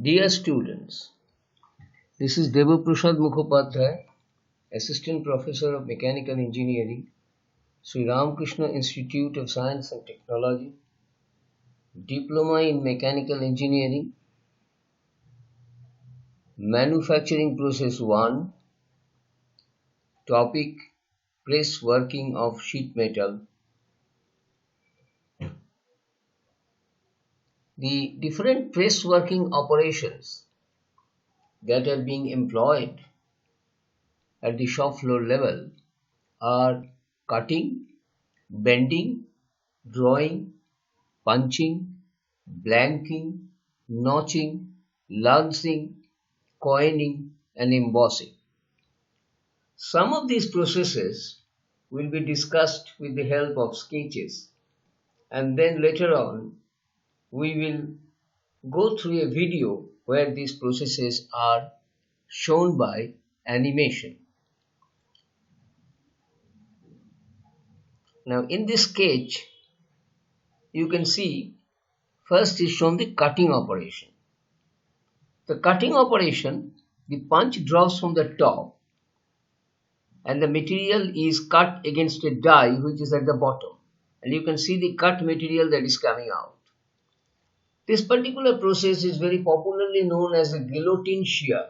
Dear students, this is Debaprasad Mukhopadhyay, Assistant Professor of Mechanical Engineering, Shree Ramkrishna Institute of Science and Technology, Diploma in Mechanical Engineering, Manufacturing Process 1, Topic Press Working of Sheet Metal. The different press working operations that are being employed at the shop floor level are cutting, bending, drawing, punching, blanking, notching, lancing, coining, and embossing. Some of these processes will be discussed with the help of sketches, and then later on we will go through a video where these processes are shown by animation. Now in this sketch you can see first is shown the cutting operation. The cutting operation, the punch drops from the top and the material is cut against a die which is at the bottom, and you can see the cut material that is coming out. This particular process is very popularly known as a guillotine shear,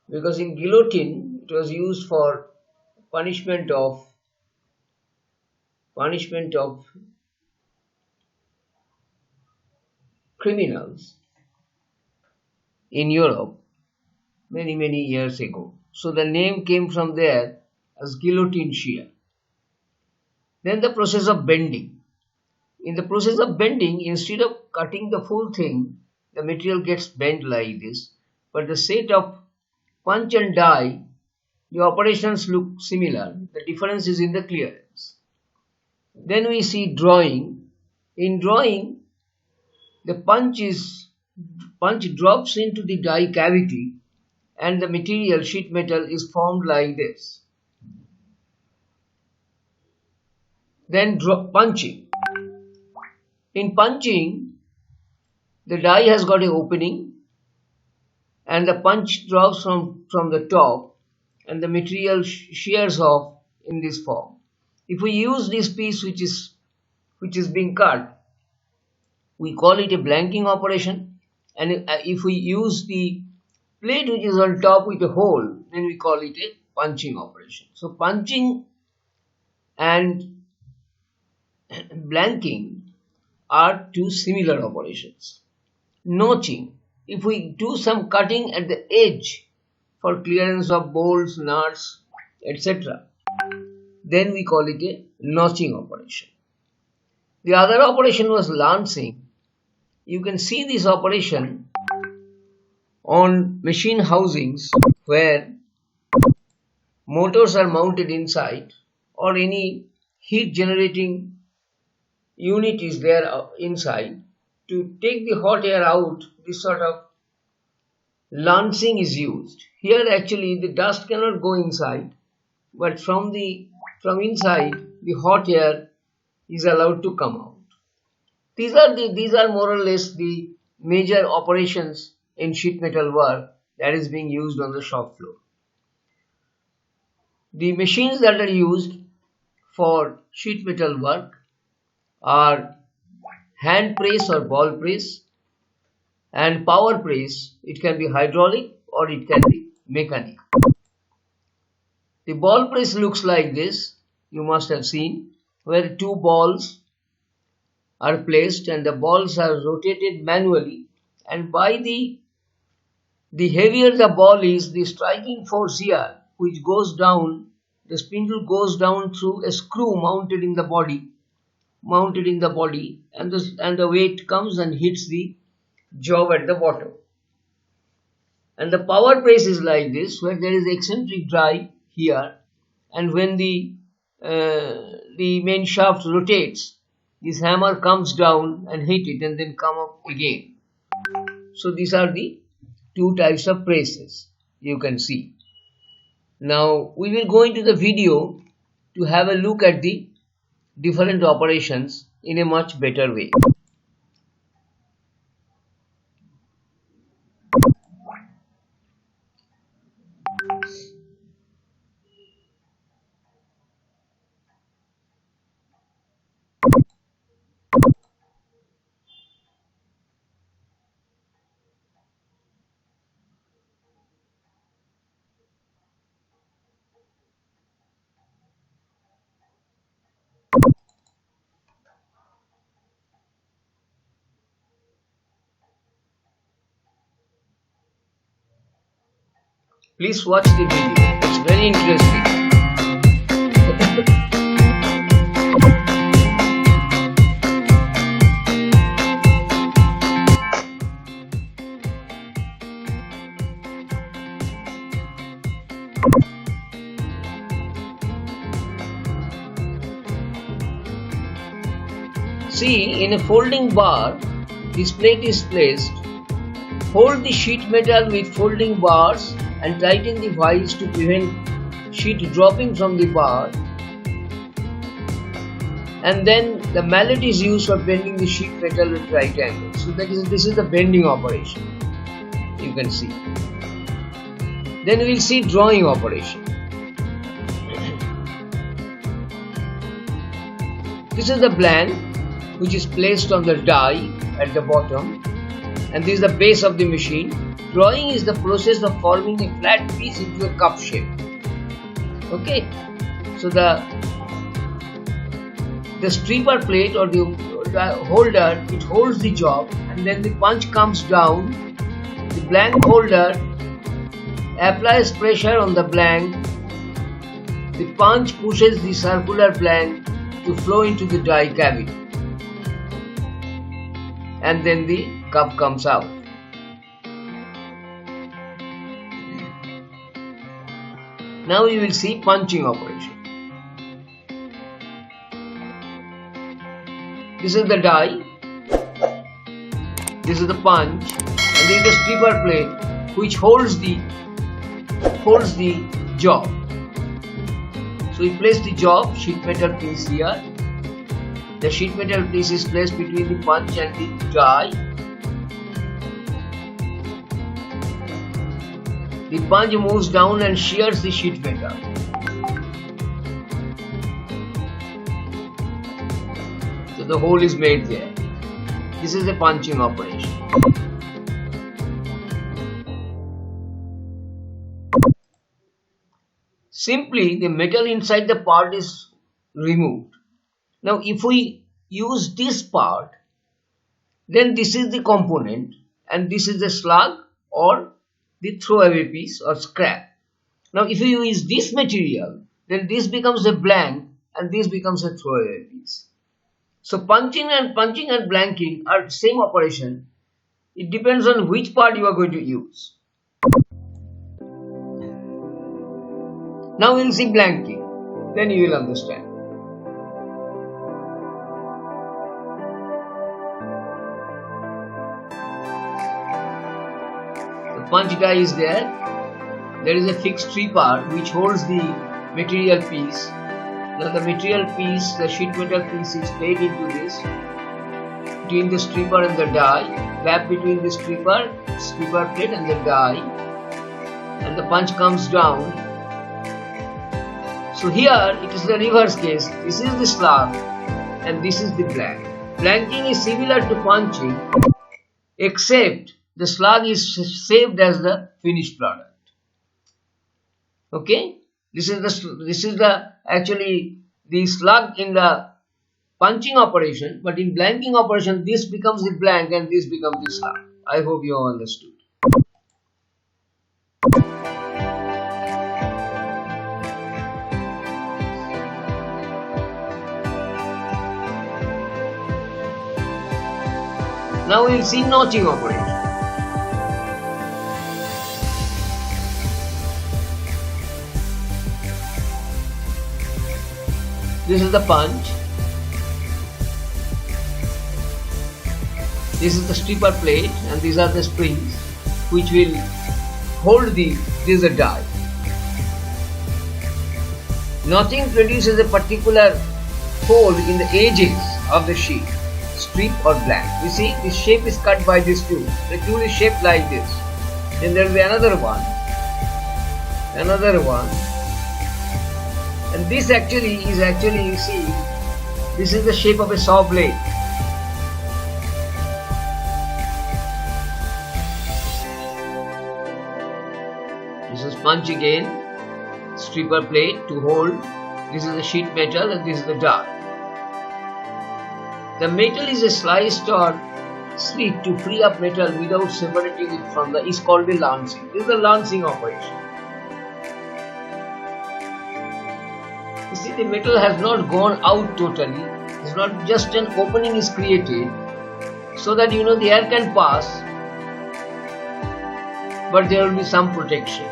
because in guillotine it was used for punishment of criminals in Europe many years ago. So the name came from there as guillotine shear. Then the process of bending. In the process of bending, instead of cutting the full thing, the material gets bent like this, but the set of punch and die, the operations look similar. The difference is in the clearance. Then we see drawing. In drawing, the punch drops into the die cavity and the material, sheet metal, is formed like this. Then punching. In punching, the die has got an opening and the punch drops from the top and the material shears off in this form. If we use this piece which is being cut, we call it a blanking operation, and if we use the plate which is on top with a hole, then we call it a punching operation. So punching and blanking are two similar operations. Notching. If we do some cutting at the edge for clearance of bolts, nuts, etc., then we call it a notching operation. The other operation was lancing. You can see this operation on machine housings where motors are mounted inside or any heat generating unit is there inside. To take the hot air out, this sort of lancing is used. Here actually the dust cannot go inside, but from inside the hot air is allowed to come out. These are more or less the major operations in sheet metal work that is being used on the shop floor. The machines that are used for sheet metal work are hand press or ball press and power press. It can be hydraulic or it can be mechanical. The ball press looks like this, you must have seen, where two balls are placed and the balls are rotated manually, and by the heavier the ball is, the striking force here which goes down, the spindle goes down through a screw mounted in the body, and the weight comes and hits the job at the bottom. And the power press is like this, where there is eccentric drive here, and when the main shaft rotates, this hammer comes down and hit it and then come up again. So these are the two types of presses you can see. Now we will go into the video to have a look at the different operations in a much better way. Please watch the video. It's very interesting. See, in a folding bar, this plate is placed. Hold the sheet metal with folding bars and tighten the vice to prevent sheet dropping from the bar. And then the mallet is used for bending the sheet metal at right angles. So this is the bending operation. You can see. Then we will see drawing operation. This is the blank which is placed on the die at the bottom, and this is the base of the machine. Drawing is the process of forming a flat piece into a cup shape. Okay, so the stripper plate or the holder, it holds the job, and then the punch comes down. The blank holder applies pressure on the blank. The punch pushes the circular blank to flow into the die cavity, and then the cup comes out. Now you will see punching operation. This is the die, this is the punch, and this is the stripper plate which holds the job. So we place the job sheet metal piece here. The sheet metal piece is placed between the punch and the die. The punch moves down and shears the sheet metal. So the hole is made there. This is the punching operation. Simply, the metal inside the part is removed. Now, if we use this part, then this is the component and this is the slug or the throwaway piece or scrap. Now, if you use this material, then this becomes a blank and this becomes a throwaway piece. So, punching and blanking are the same operation. It depends on which part you are going to use. Now, we will see blanking. Then you will understand. Punch die is there. There is a fixed stripper which holds the material piece. Now the material piece, the sheet metal piece is laid into this between the stripper and the die, gap between the stripper plate and the die, and the punch comes down. So here it is the reverse case. This is the slug and this is the blank. Blanking is similar to punching, except the slug is saved as the finished product. Okay, this is the actually the slug in the punching operation, but in blanking operation this becomes the blank and this becomes the slug. I hope you have understood. Now we will see notching operation. This is the punch. This is the stripper plate and these are the springs which will hold this is a die. Notching produces a particular hole in the edges of the sheet, strip or blank. You see, this shape is cut by this tool. The tool is shaped like this. Then there will be another one, and this actually you see, this is the shape of a saw blade. This is punch again, stripper plate to hold. This is the sheet metal and this is the die. The metal is sliced or slit to free up metal without separating it from the is called the lancing. This is the lancing operation. the metal has not gone out totally. It's not just an opening is created so that the air can pass, but there will be some protection.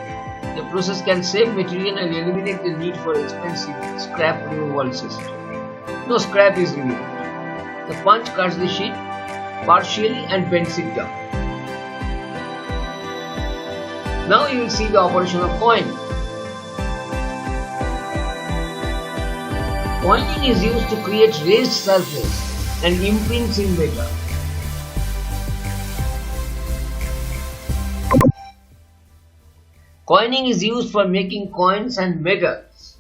The process can save material and eliminate the need for expensive scrap removal system. No scrap is removed. The punch cuts the sheet partially and bends it down. Now you will see the operation of coining. Coining is used to create raised surface and imprints in metal. Coining is used for making coins and medals.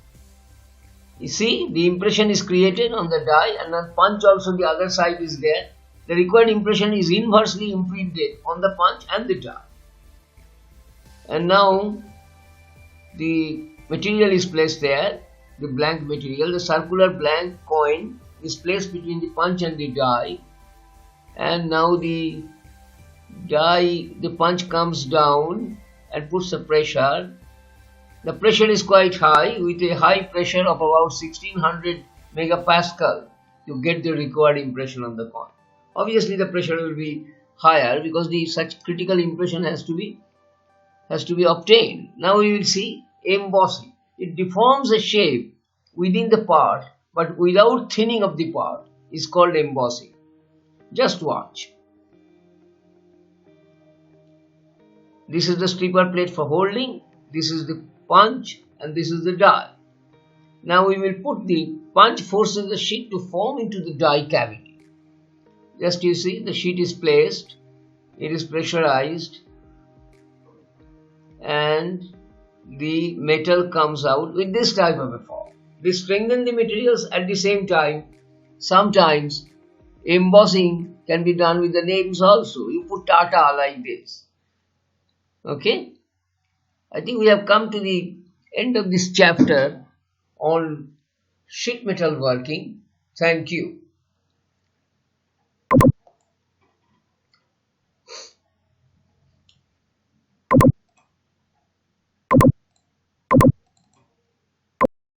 You see, the impression is created on the die and the punch also the other side is there. The required impression is inversely imprinted on the punch and the die. And now the material is placed there, the blank material, the circular blank coin is placed between the punch and the die. And now the punch comes down and puts the pressure. The pressure is quite high, with a high pressure of about 1600 megapascal to get the required impression on the coin. Obviously the pressure will be higher because such critical impression has to be obtained. Now we will see embossing. It deforms a shape within the part but without thinning of the part is called embossing. Just watch. This is the stripper plate for holding, this is the punch and this is the die. Now we will put the punch forces the sheet to form into the die cavity. Just you see, the sheet is placed, it is pressurized and the metal comes out with this type of a form. We strengthen the materials at the same time. Sometimes embossing can be done with the names also. You put Tata like this. Okay, I think we have come to the end of this chapter on sheet metal working. Thank you.